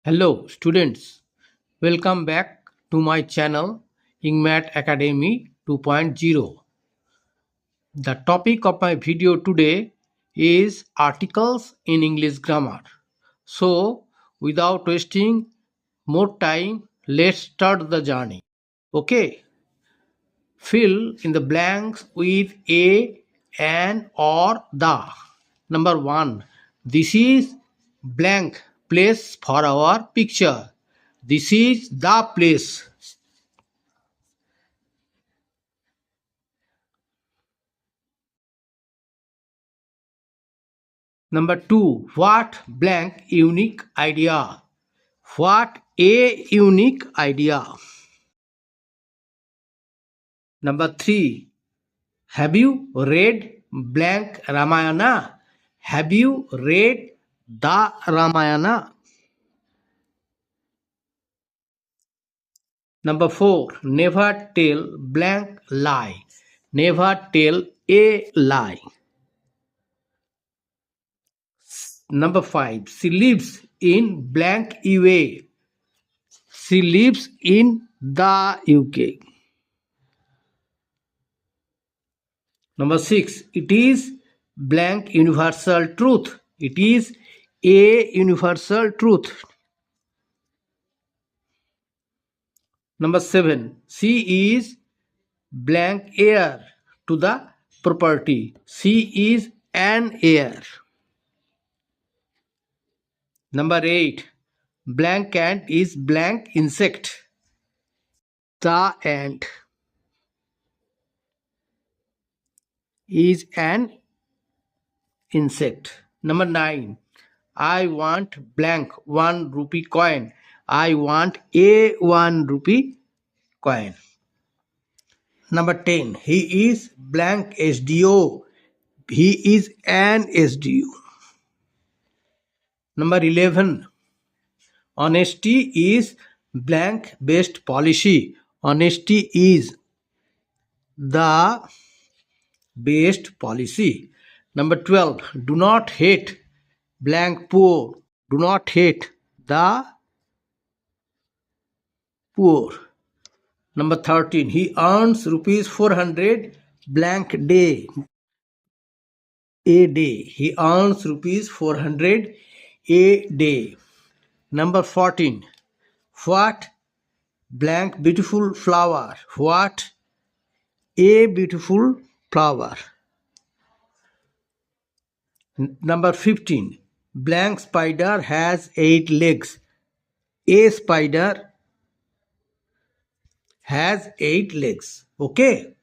Hello students, welcome back to my channel Ingmat Academy 2.0. The topic of my video today is articles in English grammar. So without wasting more time, let's start the journey. Okay, fill in the blanks with a, an or the. Number 1. This is blank place for our picture. This is the place. Number 2. What blank unique idea? What a unique idea. Number 3. Have you read blank Ramayana? Have you read the Ramayana? Number 4. Never tell blank lie. Never tell a lie. Number 5. She lives in blank UA. She lives in the UK. Number 6. It is blank universal truth. It is a universal truth. Number 7. She is blank heir to the property. She is an heir. Number 8. Blank ant is blank insect. The ant is an insect. Number 9. I want blank 1 rupee coin. I want a 1 rupee coin. Number 10. He is blank SDO. He is an SDO. Number 11. Honesty is blank best policy. Honesty is the best policy. Number 12. Do not hate blank poor. Do not hate the poor. Number 13. He earns rupees 400 blank day. A day. He earns rupees 400 a day. Number 14. What blank beautiful flower. What a beautiful flower. Number 15. Blank spider has 8 legs. A spider has 8 legs. Okay.